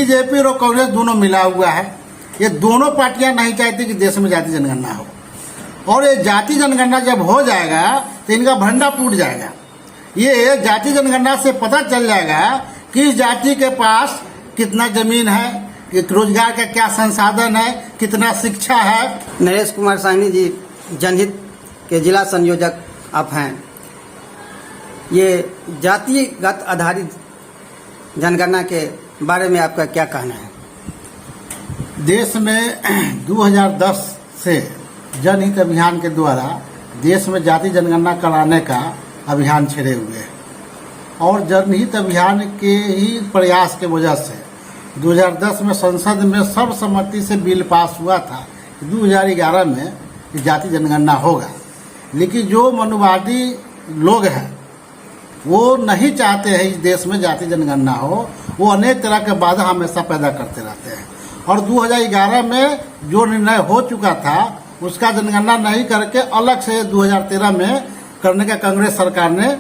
BJP और कांग्रेस दोनों मिला हुआ है। ये दोनों पार्टियां नहीं चाहती कि देश में जाति जनगणना हो, और ये जाति जनगणना जब हो जाएगा तो इनका भंडा फूट जाएगा। ये जाति जनगणना से पता चल जाएगा कि इस जाति के पास कितना जमीन है, कि रोजगार का क्या संसाधन है, कितना शिक्षा है। नरेश कुमार साहनी जी, जनहित के जिला संयोजक आप हैं। ये जातिगत आधारित जनगणना के बारे में आपका क्या कहना है? देश में 2010 से जनहित अभियान के द्वारा देश में जाति जनगणना कराने का अभियान छेड़े हुए हैं, और जनहित अभियान के ही प्रयास के वजह से 2010 में संसद में सर्वसम्मति से बिल पास हुआ था कि 2011 में जाति जनगणना होगा। लेकिन जो मनुवादी लोग हैं वो नहीं चाहते हैं इस देश में जाति जनगणना हो। वो अनेक तरह के बाधा हमेशा पैदा करते रहते हैं, और 2011 में जो निर्णय हो चुका था उसका जनगणना नहीं करके अलग से 2013 में करने का कांग्रेस सरकार ने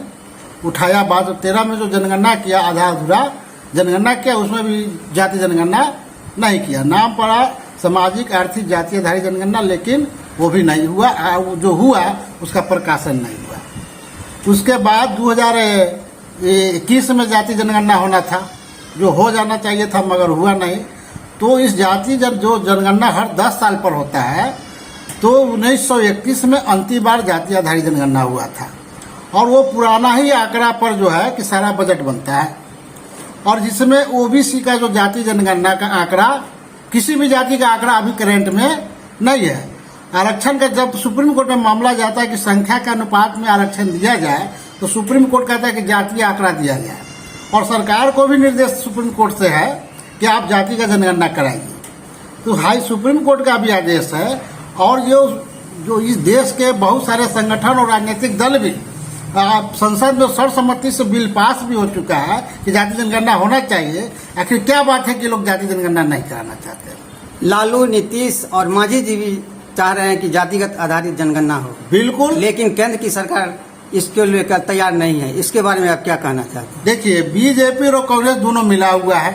उठाया। बाद 13 में जो जनगणना किया, आधा अधूरा जनगणना किया, उसमें भी जाति जनगणना नहीं किया। नाम पड़ा सामाजिक आर्थिक जाति आधारित जनगणना, लेकिन वो भी नहीं हुआ। जो हुआ उसका प्रकाशन नहीं हुआ। उसके बाद 2021 में जाति जनगणना होना था, जो हो जाना चाहिए था मगर हुआ नहीं। तो इस जाति जो जनगणना हर 10 साल पर होता है, तो 1931 में अंतिम बार जाति आधारित जनगणना हुआ था, और वो पुराना ही आंकड़ा पर जो है कि सारा बजट बनता है, और जिसमें ओबीसी का जो जाति जनगणना का आंकड़ा, किसी भी जाति का आंकड़ा अभी करंट में नहीं है। आरक्षण का जब सुप्रीम कोर्ट में मामला जाता है कि संख्या के अनुपात में आरक्षण दिया जाए, तो सुप्रीम कोर्ट कहता है कि जातीय आंकड़ा दिया जाए, और सरकार को भी निर्देश सुप्रीम कोर्ट से है कि आप जाति का जनगणना कराइए। तो हाई सुप्रीम कोर्ट का भी आदेश है, और जो इस देश के बहुत सारे संगठन और राजनीतिक दल भी संसद में सर्वसम्मति से बिल पास भी हो चुका है कि जाति जनगणना होना चाहिए। आखिर क्या बात है कि लोग जाति जनगणना नहीं कराना चाहते हैं? लालू, नीतीश और मांझी जी भी चाह रहे हैं कि जातिगत आधारित जनगणना हो। बिल्कुल, लेकिन केंद्र की सरकार इसके लेकर तैयार नहीं है। इसके बारे में आप क्या कहना चाहते हैं? देखिए, बीजेपी और कांग्रेस दोनों मिला हुआ है।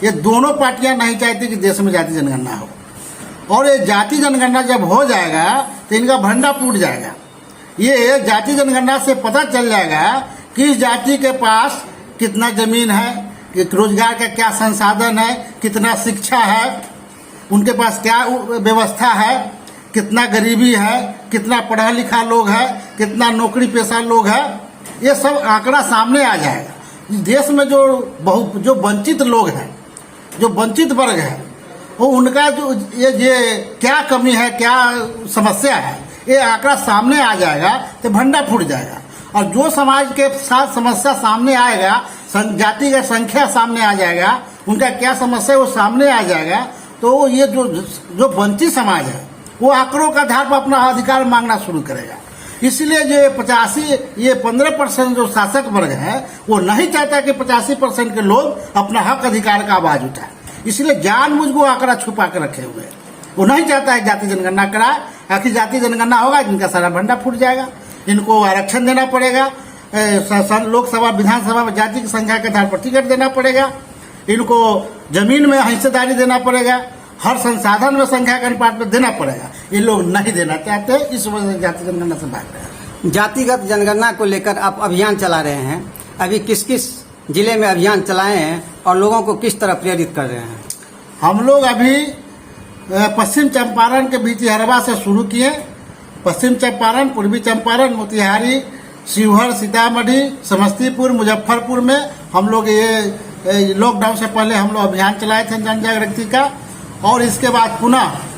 ये दोनों पार्टियां नहीं चाहती कि देश में जाति जनगणना हो, और ये जाति जनगणना जब हो जाएगा तो इनका भंडा फूट जाएगा। ये जाति जनगणना से पता चल जाएगा कि इस जाति के पास कितना जमीन है, कि रोजगार का क्या संसाधन है, कितना शिक्षा है, उनके पास क्या व्यवस्था है, कितना गरीबी है, कितना पढ़ा लिखा लोग है, कितना नौकरी पेशा लोग है। ये सब आंकड़ा सामने आ जाएगा। इस देश में जो वंचित लोग हैं, जो वंचित वर्ग है, वो उनका जो ये क्या कमी है, क्या समस्या है, ये आंकड़ा सामने आ जाएगा तो भंडा फूट जाएगा। और जो समाज के साथ समस्या सामने आएगा, जाति का संख्या सामने आ जाएगा, उनका क्या समस्या है वो सामने आ जाएगा, तो ये जो वंचित समाज है वो आंकड़ों का आधार पर अपना अधिकार मांगना शुरू करेगा। इसलिए जो 15% जो शासक वर्ग है वो नहीं चाहता कि 85% के लोग अपना हक अधिकार का आवाज उठाए। इसलिए जानबूझ को आंकड़ा छुपा कर रखे हुए हैं। वो नहीं चाहता है जाति जनगणना कराए। आखिर जाति जनगणना होगा, जिनका सारा भंडा फूट जाएगा, इनको आरक्षण देना पड़ेगा, लोकसभा विधानसभा में जाति की संख्या के आधार पर टिकट देना पड़ेगा, इनको जमीन में हिस्सेदारी देना पड़ेगा, हर संसाधन में संख्या के अनुपात में देना पड़ेगा। ये लोग नहीं देना चाहते, इस वजह से जाति जनगणना से भाग रहे हैं। जातिगत जनगणना को लेकर आप अभियान चला रहे हैं। अभी किस किस जिले में अभियान चलाए हैं और लोगों को किस तरह प्रेरित कर रहे हैं? हम लोग अभी पश्चिम चंपारण के भितिहरवा से शुरू किए। पश्चिम चंपारण, पूर्वी चंपारण, मोतिहारी, शिवहर, सीतामढ़ी, समस्तीपुर, मुजफ्फरपुर में हम लोग ये लॉकडाउन से पहले हम लोग अभियान चलाए थे जन जागृति का। और इसके बाद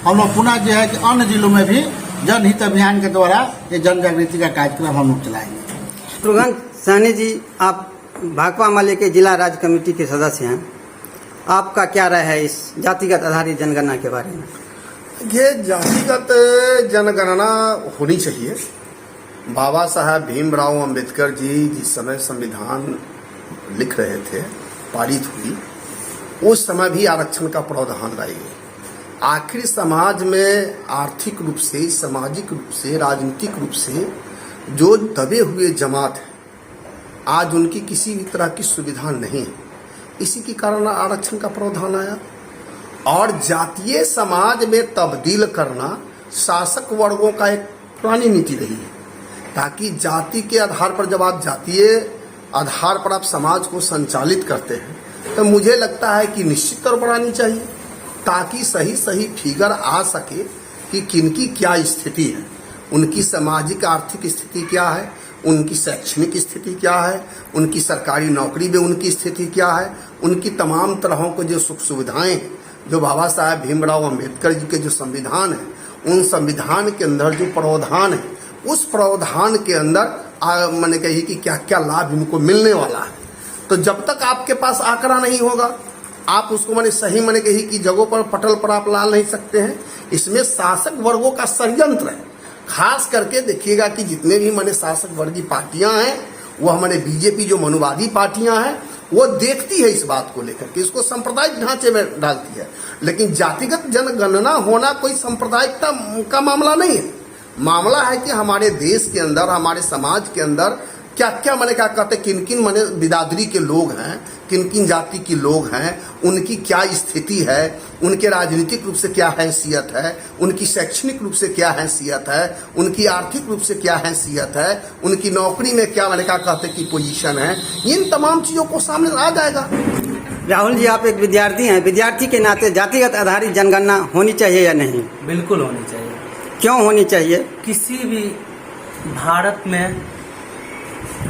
हम लोग जो है कि अन्य जिलों में भी जनहित अभियान के द्वारा ये जन जागृति का कार्यक्रम हम लोग चलाएंगे। शत्रुघ्न साहनी जी, आप भाकपा माले के जिला राज्य कमेटी के सदस्य हैं। आपका क्या राय है इस जातिगत आधारित जनगणना के बारे में? ये जातिगत जनगणना होनी चाहिए। बाबा साहब भीमराव अंबेडकर जी जिस समय संविधान लिख रहे थे, पारित हुई, उस समय भी आरक्षण का प्रावधान लाई गई। आखिर समाज में आर्थिक रूप से, सामाजिक रूप से, राजनीतिक रूप से जो दबे हुए जमात है, आज उनकी किसी भी तरह की सुविधा नहीं है। इसी के कारण आरक्षण का प्रावधान आया। और जातीय समाज में तब्दील करना शासक वर्गों का एक पुरानी नीति रही है, ताकि जाति के आधार पर जब आप जातीय आधार पर आप समाज को संचालित करते हैं तो मुझे लगता है कि निश्चित तौर पर आनी चाहिए, ताकि सही सही फिगर आ सके कि किनकी क्या स्थिति है, उनकी सामाजिक आर्थिक स्थिति क्या है, उनकी शैक्षणिक स्थिति क्या है, उनकी सरकारी नौकरी में उनकी स्थिति क्या है, उनकी तमाम तरहों को जो सुख सुविधाएं जो बाबा साहेब भीमराव अंबेडकर जी के जो संविधान है, उन संविधान के अंदर जो प्रावधान है, उस प्रावधान के अंदर मैंने कही कि क्या क्या लाभ इनको मिलने वाला है। तो जब तक आपके पास आंकड़ा नहीं होगा, आप उसको मैंने सही मैंने कही कि जगहों पर पटल पर आप ला नहीं सकते हैं। इसमें शासक वर्गों का षड्यंत्र है। खास करके देखिएगा कि जितने भी मैंने शासक वर्गीय पार्टियां हैं, वो हमारे बीजेपी जो मनुवादी पार्टियां हैं, वो देखती है इस बात को लेकर के, इसको सांप्रदायिक ढांचे में डालती है। लेकिन जातिगत जनगणना होना कोई सांप्रदायिकता का मामला नहीं है। मामला है कि हमारे देश के अंदर, हमारे समाज के अंदर क्या क्या मैंने क्या कहते हैं, किन किन मैंने बिरादरी के लोग हैं, किन किन जाति के लोग हैं, उनकी क्या स्थिति है, उनके राजनीतिक रूप से क्या हैसियत है, उनकी शैक्षणिक रूप से क्या हैसियत है, उनकी आर्थिक रूप से क्या हैसियत है, उनकी नौकरी में क्या मैंने क्या कहते हैं कि पोजीशन है। इन तमाम चीजों को सामने आ जाएगा। राहुल जी, आप एक विद्यार्थी हैं, विद्यार्थी के नाते जातिगत आधारित जनगणना होनी चाहिए या नहीं? बिल्कुल होनी चाहिए। क्यों होनी चाहिए? किसी भी भारत में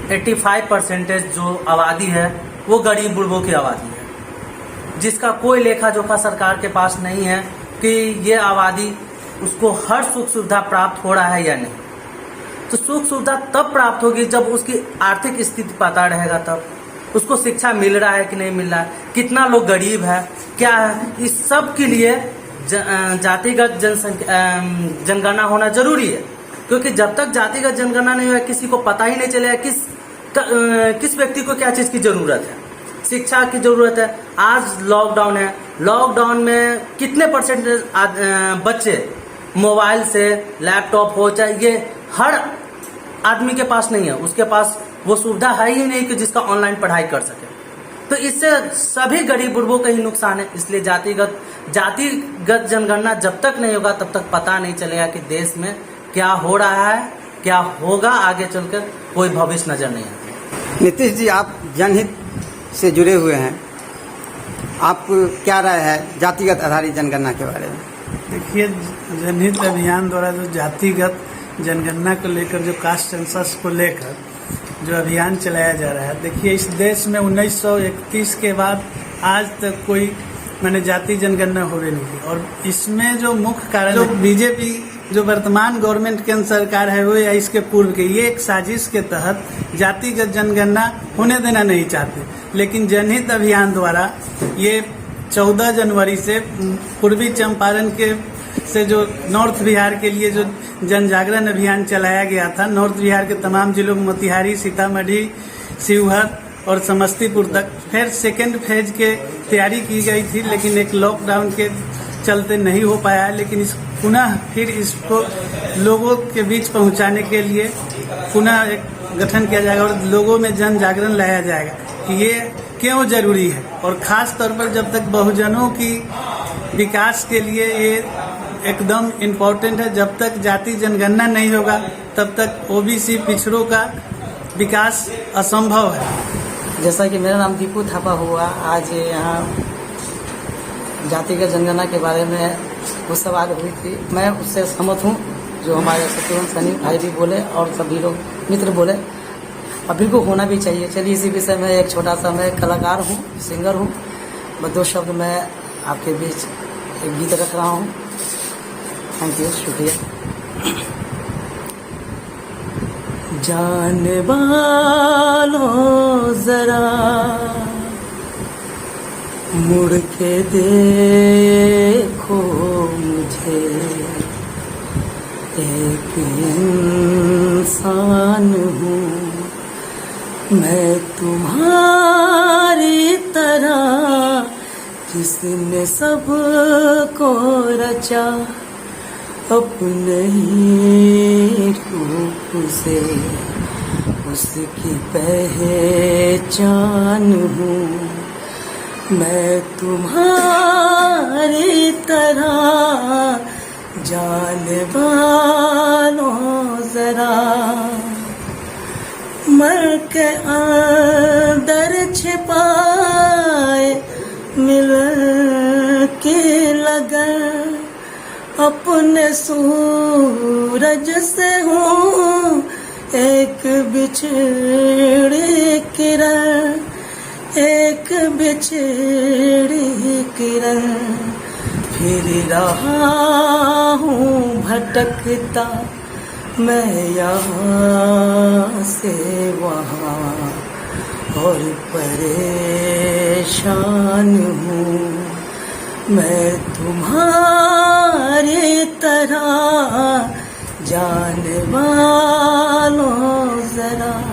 85% जो आबादी है वो गरीब बुढ़बों की आबादी है, जिसका कोई लेखा जोखा सरकार के पास नहीं है कि ये आबादी उसको हर सुख सुविधा प्राप्त हो रहा है या नहीं। तो सुख सुविधा तब प्राप्त होगी जब उसकी आर्थिक स्थिति पता रहेगा, तब उसको शिक्षा मिल रहा है कि नहीं मिल रहा है, कितना लोग गरीब है, क्या है। इस सब के लिए जातिगत जनगणना होना जरूरी है, क्योंकि जब तक जातिगत जनगणना नहीं हुआ, किसी को पता ही नहीं चलेगा किस व्यक्ति को क्या चीज की जरूरत है। शिक्षा की जरूरत है। आज लॉकडाउन है, लॉकडाउन में कितने % बच्चे मोबाइल से, लैपटॉप हो चाहे, ये हर आदमी के पास नहीं है, उसके पास वो सुविधा है ही नहीं कि जिसका ऑनलाइन पढ़ाई कर सके। तो इससे सभी गरीब बुढ़बों का ही नुकसान है। इसलिए जातिगत जनगणना जब तक नहीं होगा तब तक पता नहीं चलेगा कि देश में क्या हो रहा है, क्या होगा आगे चलकर, कोई भविष्य नजर नहीं आता। नीतीश जी, आप जनहित से जुड़े हुए हैं, आप क्या राय है जातिगत आधारित जनगणना के बारे में? देखिए, जनहित अभियान द्वारा जो जातिगत जनगणना को लेकर, जो कास्ट सेंसस को लेकर जो अभियान चलाया जा रहा है, देखिए इस देश में 1931 के बाद आज तक कोई मैंने जाति जनगणना हो रही नहीं। और इसमें जो मुख्य कारण जो बीजेपी जो वर्तमान गवर्नमेंट के सरकार है वो, या इसके पूर्व के, ये एक साजिश के तहत जातिगत जनगणना होने देना नहीं चाहते। लेकिन जनहित अभियान द्वारा ये 14 जनवरी से पूर्वी चंपारण के से जो नॉर्थ बिहार के लिए जो जन जागरण अभियान चलाया गया था, नॉर्थ बिहार के तमाम जिलों में, मोतिहारी, सीतामढ़ी, शिवहर और समस्तीपुर तक, फिर सेकेंड फेज के तैयारी की गई थी, लेकिन एक लॉकडाउन के चलते नहीं हो पाया। लेकिन पुनः फिर इसको लोगों के बीच पहुंचाने के लिए पुनः एक गठन किया जाएगा और लोगों में जन जागरण लाया जाएगा कि ये क्यों जरूरी है। और खास तौर पर जब तक बहुजनों की विकास के लिए ये एकदम इम्पोर्टेंट है। जब तक जाति जनगणना नहीं होगा तब तक ओबीसी पिछड़ों का विकास असंभव है। जैसा कि मेरा नाम दीपू थापा हुआ, आज यहाँ जातिगत जनगणना के बारे में कुछ सवाल हुई थी। मैं उससे सहमत हूँ जो हमारे शत्रुघ्न सैनी भाई भी बोले और सभी लोग मित्र बोले, अभी को होना भी चाहिए। चलिए इसी विषय में एक छोटा सा, मैं कलाकार हूँ, सिंगर हूँ, बस 2 शब्द मैं आपके बीच एक गीत रख रहा हूँ। थैंक यू, शुक्रिया। जाने वालों जरा मुड़ के देखो मुझे, एक इंसान हूँ मैं तुम्हारी तरह, जिसने सबको रचा अपने ही रूप से, उसकी पहचान हूँ मैं तुम्हारी तरह जान वालों जरा मर के अंदर छिपाए मिल के लगन अपने सूरज से हूँ एक बिछड़ी किरण एक बिछड़ी किरण फिर रहा हूँ भटकता मैं यहाँ से वहाँ और परेशान हूँ मैं तुम्हारी तरह जान वालों जरा